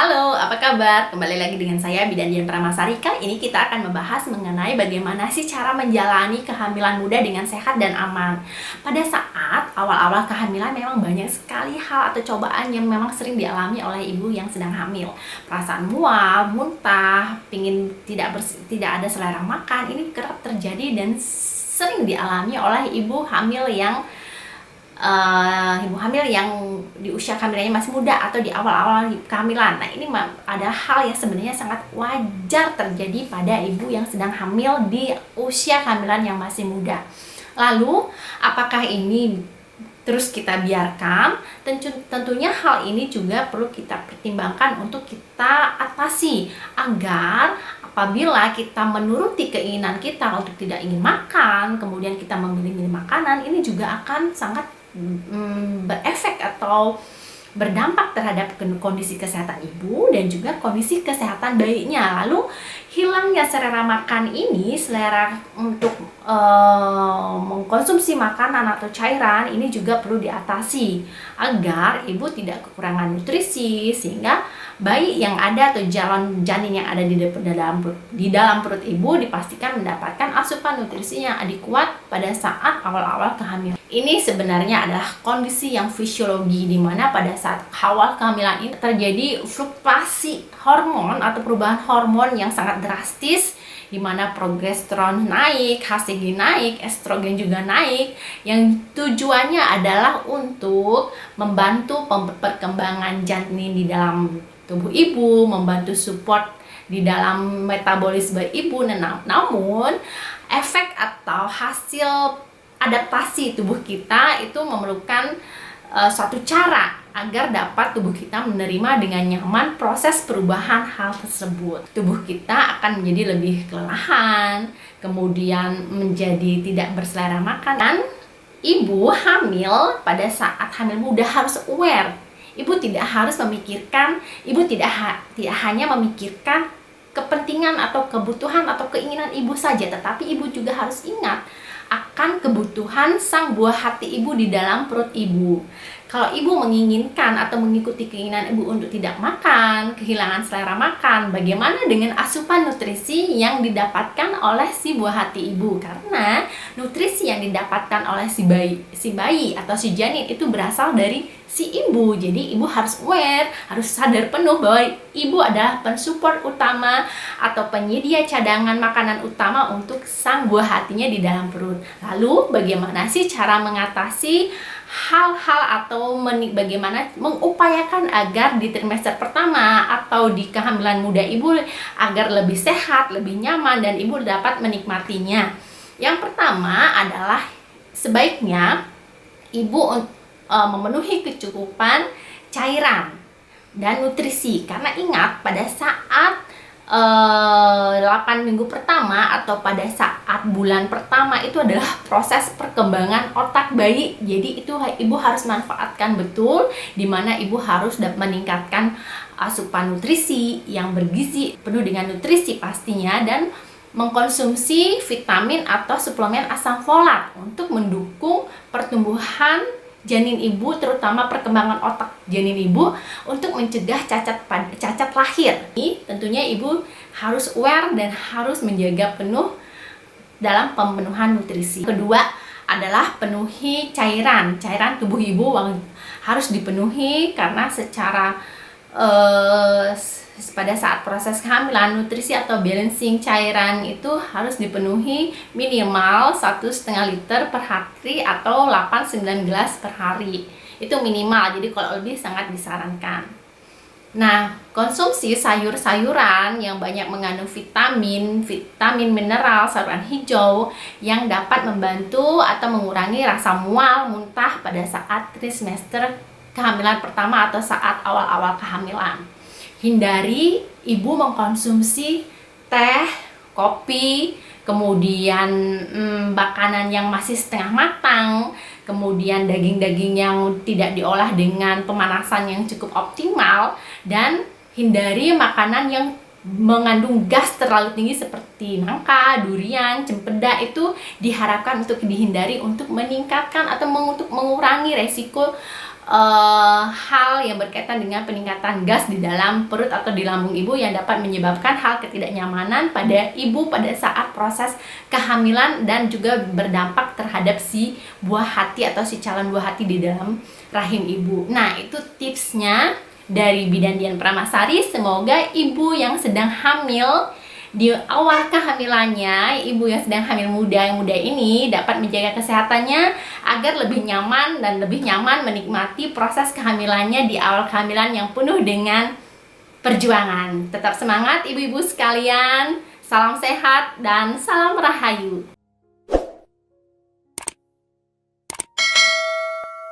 Halo, apa kabar? Kembali lagi dengan saya Bidan Dian Pramasari. Kali ini kita akan membahas mengenai bagaimana sih cara menjalani kehamilan muda dengan sehat dan aman. Pada saat awal-awal kehamilan memang banyak sekali hal atau cobaan yang memang sering dialami oleh ibu yang sedang hamil. Perasaan mual, muntah, tidak ada selera makan, ini kerap terjadi dan sering dialami oleh ibu hamil yang di usia kehamilannya masih muda atau di awal-awal kehamilan. Nah, ini ada hal yang sebenarnya sangat wajar terjadi pada ibu yang sedang hamil di usia kehamilan yang masih muda. Lalu, apakah ini terus kita biarkan? Tentunya hal ini juga perlu kita pertimbangkan untuk kita atasi agar apabila kita menuruti keinginan kita untuk tidak ingin makan, kemudian kita memilih makanan, ini juga akan sangat berefek atau berdampak terhadap kondisi kesehatan ibu dan juga kondisi kesehatan bayinya. Lalu hilangnya selera makan ini, selera untuk mengkonsumsi makanan atau cairan ini juga perlu diatasi agar ibu tidak kekurangan nutrisi, sehingga bayi yang ada atau janin yang ada di dalam perut ibu dipastikan mendapatkan asupan nutrisi yang adekuat pada saat awal-awal kehamilan. Ini sebenarnya adalah kondisi yang fisiologi, di mana pada saat awal kehamilan ini terjadi fluktuasi hormon atau perubahan hormon yang sangat drastis, di mana progesteron naik, HCG naik, estrogen juga naik, yang tujuannya adalah untuk membantu perkembangan janin di dalam tubuh ibu, membantu support di dalam metabolisme ibu. Namun efek atau hasil adaptasi tubuh kita itu memerlukan suatu cara agar dapat tubuh kita menerima dengan nyaman proses perubahan hal tersebut. Tubuh kita akan menjadi lebih kelelahan, kemudian menjadi tidak berselera makan. Dan ibu hamil pada saat hamil muda harus aware. Ibu tidak hanya memikirkan kepentingan atau kebutuhan atau keinginan ibu saja, tetapi ibu juga harus ingat akan kebutuhan sang buah hati ibu di dalam perut ibu. Kalau ibu menginginkan atau mengikuti keinginan ibu untuk tidak makan, kehilangan selera makan, bagaimana dengan asupan nutrisi yang didapatkan oleh si buah hati ibu? Karena nutrisi yang didapatkan oleh si bayi atau si janin itu berasal dari si ibu. Jadi ibu harus aware, harus sadar penuh bahwa ibu adalah pensupport utama atau penyedia cadangan makanan utama untuk sang buah hatinya di dalam perut. Lalu bagaimana sih cara mengatasi hal-hal atau bagaimana mengupayakan agar di trimester pertama atau di kehamilan muda ibu agar lebih sehat, lebih nyaman, dan ibu dapat menikmatinya? Yang pertama adalah sebaiknya ibu memenuhi kecukupan cairan dan nutrisi, karena ingat pada saat 8 minggu pertama atau pada saat bulan pertama itu adalah proses perkembangan otak bayi. Jadi itu ibu harus manfaatkan betul, di mana ibu harus meningkatkan asupan nutrisi yang bergizi, penuh dengan nutrisi pastinya, dan mengkonsumsi vitamin atau suplemen asam folat untuk mendukung pertumbuhan janin ibu, terutama perkembangan otak janin ibu, untuk mencegah cacat lahir. Tentunya ibu harus aware dan harus menjaga penuh dalam pemenuhan nutrisi. Kedua adalah penuhi cairan tubuh ibu harus dipenuhi, karena secara pada saat proses kehamilan nutrisi atau balancing cairan itu harus dipenuhi minimal 1,5 liter per hari atau 8-9 gelas per hari. Itu minimal, jadi kalau lebih sangat disarankan. Nah, konsumsi sayur-sayuran yang banyak mengandung vitamin mineral, sayuran hijau yang dapat membantu atau mengurangi rasa mual, muntah pada saat trimester kehamilan pertama atau saat awal-awal kehamilan. Hindari ibu mengkonsumsi teh, kopi, kemudian makanan yang masih setengah matang, kemudian daging-daging yang tidak diolah dengan pemanasan yang cukup optimal, dan hindari makanan yang mengandung gas terlalu tinggi seperti nangka, durian, cempedak. Itu diharapkan untuk dihindari untuk meningkatkan atau untuk mengurangi resiko hal yang berkaitan dengan peningkatan gas di dalam perut atau di lambung ibu yang dapat menyebabkan hal ketidaknyamanan pada ibu pada saat proses kehamilan dan juga berdampak terhadap si buah hati atau si calon buah hati di dalam rahim ibu. Nah, itu tipsnya dari Bidan Dian Pramasari. Semoga ibu yang sedang hamil di awal kehamilannya, ibu yang sedang hamil yang muda ini dapat menjaga kesehatannya agar lebih nyaman dan lebih nyaman menikmati proses kehamilannya di awal kehamilan yang penuh dengan perjuangan. Tetap semangat ibu-ibu sekalian, salam sehat dan salam rahayu.